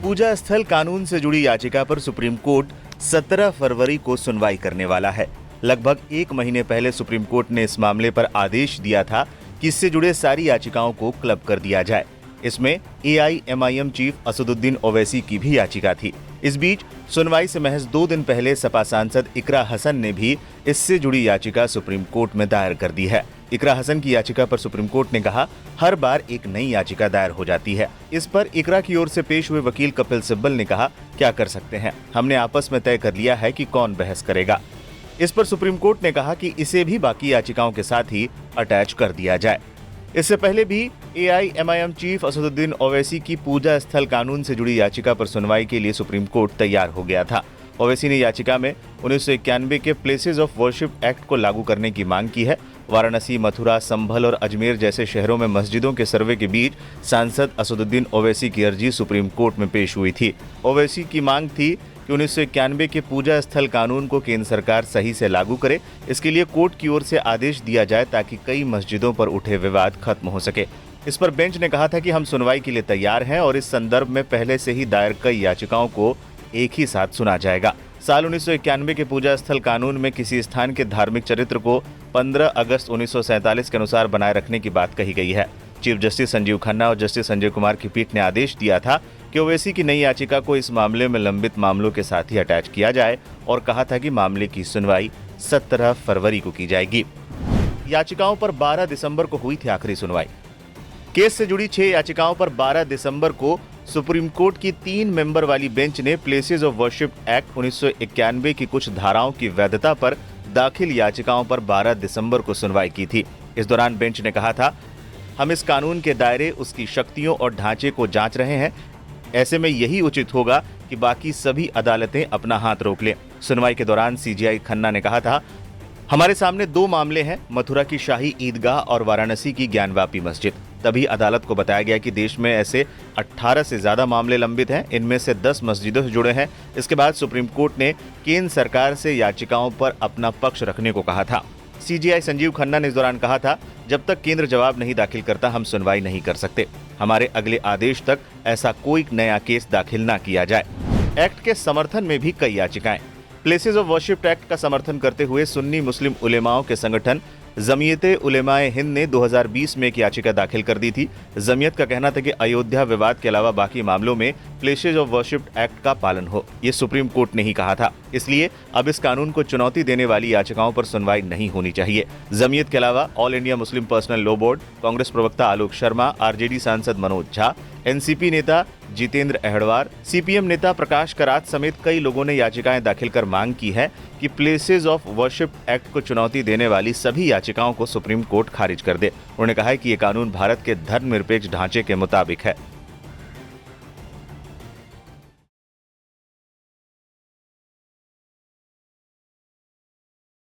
पूजा स्थल कानून से जुड़ी याचिका पर सुप्रीम कोर्ट 17 फरवरी को सुनवाई करने वाला है। लगभग एक महीने पहले सुप्रीम कोर्ट ने इस मामले पर आदेश दिया था कि इससे जुड़े सारी याचिकाओं को क्लब कर दिया जाए। इसमें AIMIM चीफ असदुद्दीन ओवैसी की भी याचिका थी। इस बीच सुनवाई से महज 2 दिन पहले सपा सांसद इकरा हसन ने भी इससे जुड़ी याचिका सुप्रीम कोर्ट में दायर कर दी है। इकरा हसन की याचिका पर सुप्रीम कोर्ट ने कहा, हर बार एक नई याचिका दायर हो जाती है। इस पर इकरा की ओर से पेश हुए वकील कपिल सिब्बल ने कहा, क्या कर सकते हैं, हमने आपस में तय कर लिया है कि कौन बहस करेगा। इस पर सुप्रीम कोर्ट ने कहा कि इसे भी बाकी याचिकाओं के साथ ही अटैच कर दिया जाए। इससे पहले भी AIMIM चीफ असदुद्दीन ओवैसी की पूजा स्थल कानून से जुड़ी याचिका पर सुनवाई के लिए सुप्रीम कोर्ट तैयार हो गया था। ओवैसी ने याचिका में 1991 के प्लेसेस ऑफ वर्शिप एक्ट को लागू करने की मांग की है। वाराणसी, मथुरा, संभल और अजमेर जैसे शहरों में मस्जिदों के सर्वे के बीच सांसद असदुद्दीन ओवैसी की अर्जी सुप्रीम कोर्ट में पेश हुई थी। ओवैसी की मांग थी कि 1991 के पूजा स्थल कानून को केंद्र सरकार सही से लागू करे। इसके लिए कोर्ट की ओर से आदेश दिया जाए ताकि कई मस्जिदों पर उठे विवाद खत्म हो सके। इस पर बेंच ने कहा था कि हम सुनवाई के लिए तैयार हैं और इस संदर्भ में पहले से ही दायर कई याचिकाओं को एक ही साथ सुना जाएगा। साल 1991 के पूजा स्थल कानून में किसी स्थान के धार्मिक चरित्र को 15 अगस्त 1947 के अनुसार बनाए रखने की बात कही गई है। चीफ जस्टिस संजीव खन्ना और जस्टिस संजय कुमार की पीठ ने आदेश दिया था कि ओवैसी की नई याचिका को इस मामले में लंबित मामलों के साथ ही अटैच किया जाए और कहा था कि मामले की सुनवाई 17 फरवरी को की जाएगी। याचिकाओं पर 12 दिसंबर को हुई थी आखिरी सुनवाई। केस से जुड़ी 6 याचिकाओं पर 12 दिसंबर को सुप्रीम कोर्ट की 3 मेंबर वाली बेंच ने प्लेसेस ऑफ वर्शिप एक्ट 1991 की कुछ धाराओं की वैधता पर दाखिल याचिकाओं पर 12 दिसंबर को सुनवाई की थी। इस दौरान बेंच ने कहा था, हम इस कानून के दायरे, उसकी शक्तियों और ढांचे को जांच रहे हैं। ऐसे में यही उचित होगा कि बाकी सभी अदालतें अपना हाथ रोक लें। सुनवाई के दौरान CJI खन्ना ने कहा था, हमारे सामने 2 मामले हैं, मथुरा की शाही ईदगाह और वाराणसी की ज्ञानवापी मस्जिद। तभी अदालत को बताया गया कि देश में ऐसे 18 से ज्यादा मामले लंबित हैं, इनमें से 10 मस्जिदों से जुड़े हैं। इसके बाद सुप्रीम कोर्ट ने केंद्र सरकार से याचिकाओं पर अपना पक्ष रखने को कहा था। CJI संजीव खन्ना ने इस दौरान कहा था, जब तक केंद्र जवाब नहीं दाखिल करता हम सुनवाई नहीं कर सकते। हमारे अगले आदेश तक ऐसा कोई नया केस दाखिल न किया जाए। एक्ट के समर्थन में भी कई याचिकाएं। प्लेसेस ऑफ वर्शिप एक्ट का समर्थन करते हुए सुन्नी मुस्लिम उलेमाओं के संगठन जमीयते उलेमाए हिंद ने 2020 में एक याचिका दाखिल कर दी थी। जमीयत का कहना था कि अयोध्या विवाद के अलावा बाकी मामलों में प्लेसेस ऑफ वर्शिप एक्ट का पालन हो, ये सुप्रीम कोर्ट ने ही कहा था। इसलिए अब इस कानून को चुनौती देने वाली याचिकाओं पर सुनवाई नहीं होनी चाहिए। जमीयत के अलावा all India Muslim personal law board, Congress प्रवक्ता आलोक शर्मा, RJD सांसद मनोज झा, NCP नेता जितेंद्र अहड़वार, CPM नेता प्रकाश करात समेत कई लोगों ने याचिकाएं दाखिल कर मांग की है कि प्लेसेस ऑफ वर्शिप एक्ट को चुनौती देने वाली सभी याचिकाओं को सुप्रीम कोर्ट खारिज कर दे। उन्होंने कहा है कि ये कानून भारत के धर्मनिरपेक्ष ढांचे के मुताबिक है।